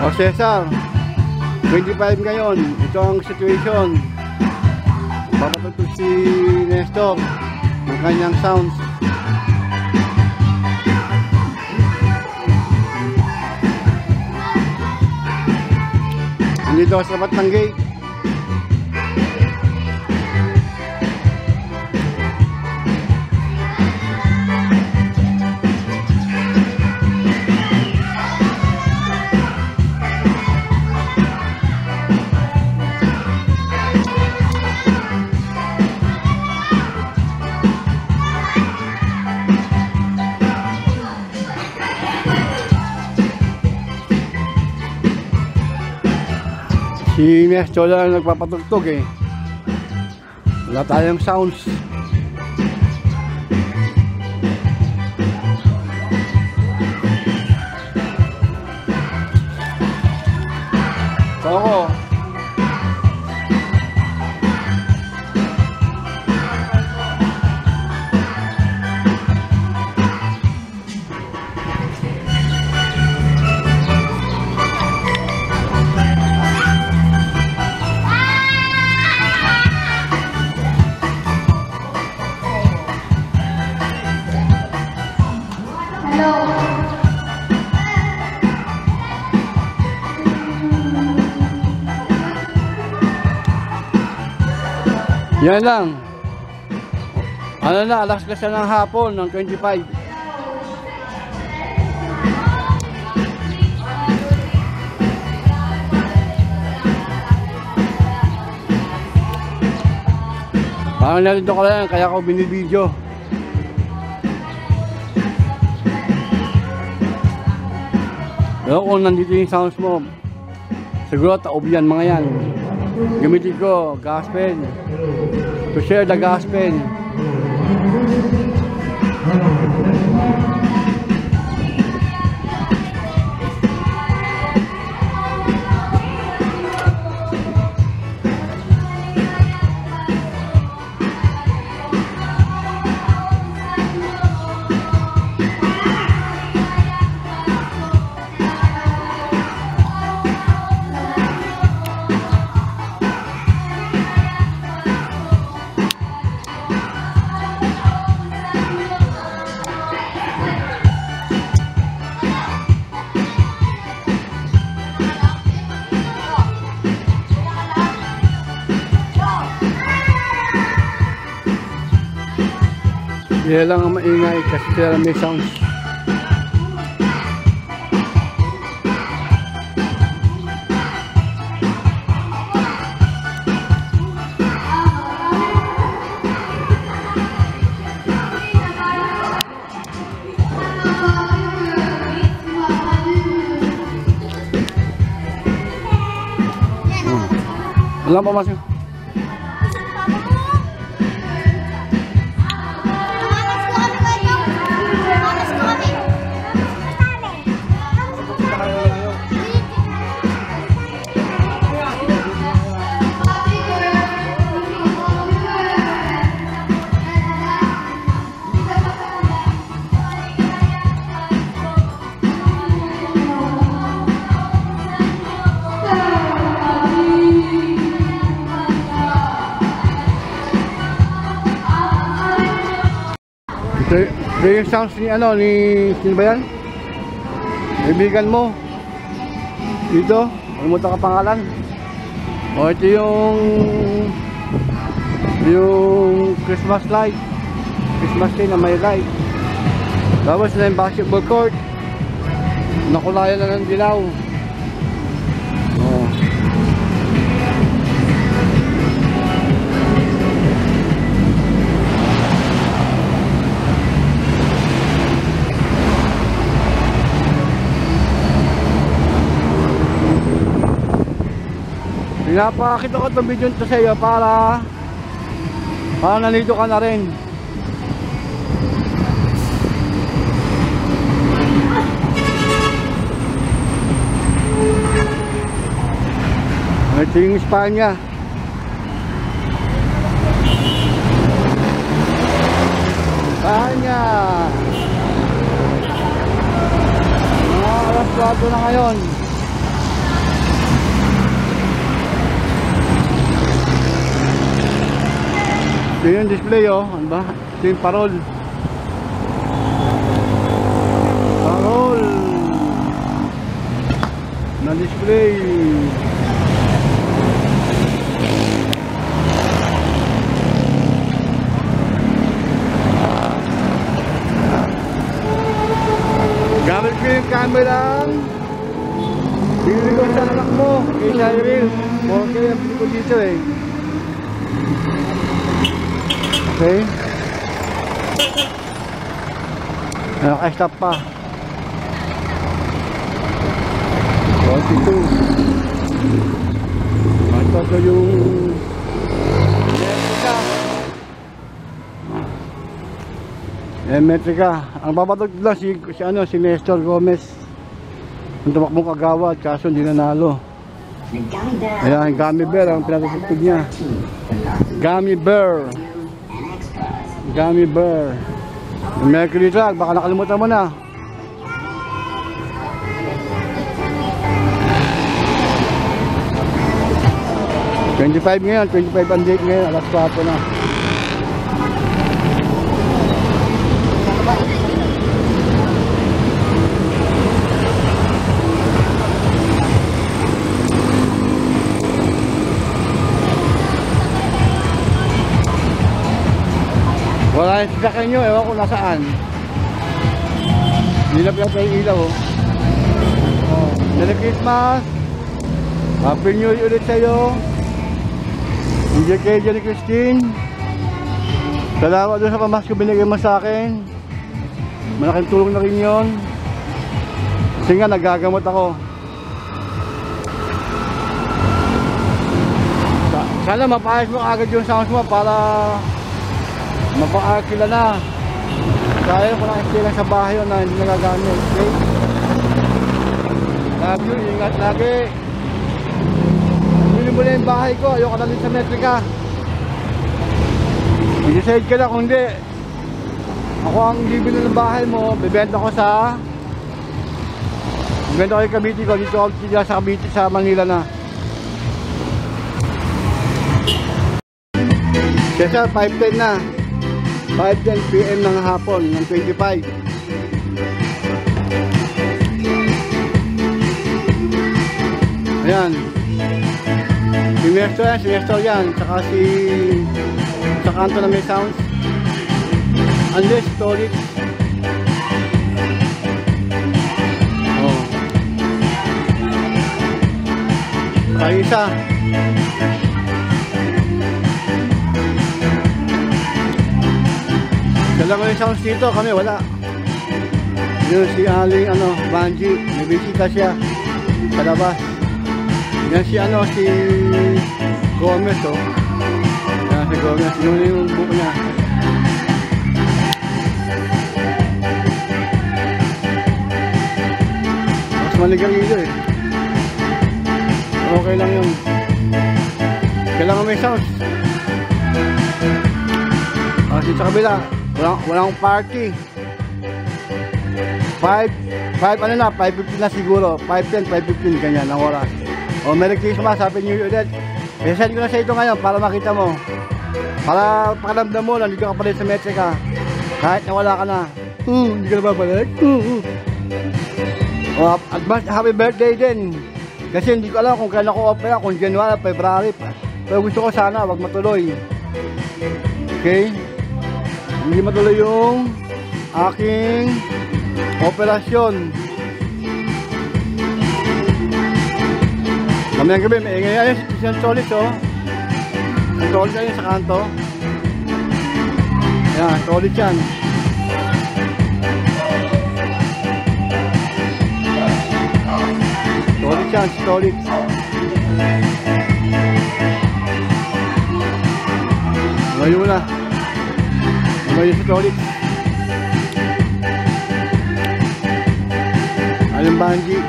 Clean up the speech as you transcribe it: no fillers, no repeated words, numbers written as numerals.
O Cesar, 25 ngayon. Ito ang situation. Papatutok si Nestor ng kanyang sounds. Nandito sa tapat ng gate. Si Nestor lang nagpapatugtog eh. Wala tayong sounds. Ako. Yan lang. Ano na, alas kasi ng hapon ng 25. Parang narito ko lang, kaya ako binibidyo. Pero kung nandito yung sounds mo, siguro taob yan mga yan. Gamitin ko gospel to share the gospel. Yan lang ang maingay kasi sila may sounds. Alam pa masih. Ito yung sounds ni ano, ni sino ba yan? Kaibigan mo dito, alimutan ka pangalan. O ito yung Christmas light, Christmas tree na may light. Tapos na yung basketball court, nakulayan na ng dilaw. Pinapakita ko itong video ito sa iyo para nandito ka na rin. Ito yung Espanya. Espanya. Mga alas 4 na ngayon. Ito yung display oh. Ano ba? Ito yung parol. Parol. Na display. Gamit ko yung camera. Bili ko sa anak mo. Kay Cyril. Okay, bili ko dito eh. Okay. Naka-stop pa. 42. Ito ko yung Metrika. Ang babatog lang si Nestor Gomez. Ang tumakbong kagawad kaso hindi nanalo. Ayan, Gummy Bear ang pinatutugtog niya. Gummy Bear. Gummy Bear. Mercury Truck, baka nakalimutan mo na. $25 ngayon, 25 ang date ngayon, alas 4 na. Wala yung sasakyan nyo, ewan ko nasaan. Hindi na piyata yung ilaw oh. Oh, Merry Christmas. Happy New Year ulit sa'yo. Hindi kay Jenny Christine. Salamat doon sa pamasko binigay mo sa akin. Malaking tulong na rin yun. Kasi nga nagagamot ako. Sana mapaayos mo agad yung sounds mo para mapakakila na. Kaya ko lang lang sa bahay yun na hindi nagagamit. Okay? Love you, ingat lagi. Bili mo na yung bahay ko, ayoko na rin sa Metrika. I-decide ka na kung hindi. Ako ang bibili ng bahay mo, bibenta ko sa bibenta ko yung Cavite ko, dito ako sa Cavite sa Manila na. Kesa 5:10 na. 5:10 PM ng hapon ng 25. Ayan. Si Nestor yan. Saka sa kanto na may sounds. Unless storage. Oh. Saka isa. Dala ko yung sounds dito, kami wala. Yun si Aling Banji, may bisita siya sa labas. Yan si si Gomez oh. Yan si Gomez, yun yung buko niya. Mas maligang-ligo eh. Okay lang yun. Kailangan may sounds. Kasi sa kabila walang party. 5:50 na siguro. 5:10, 5:15 ganyan ang oras. O Merry Christmas, Happy New Year ulit. I-send ko na sa ito ngayon para makita mo. Para pakiramdam mo, nandito ka pa rin sa Metrika. Kahit nawala ka na. Hindi ka na babalik. Advance happy birthday din. Kasi hindi ko alam kung kailan ko opera, kung January, February. Pero gusto ko sana wag matuloy. Okay? Hindi matuloy yung aking operasyon. Mamayang gabi, may ingay. Ayun, si Solis oh. Ang Solis ayun sa kanto. Yan, Solis yan. Solis yan, si Solis. Ngayon na. Ngayon si Solis. Aling Banji.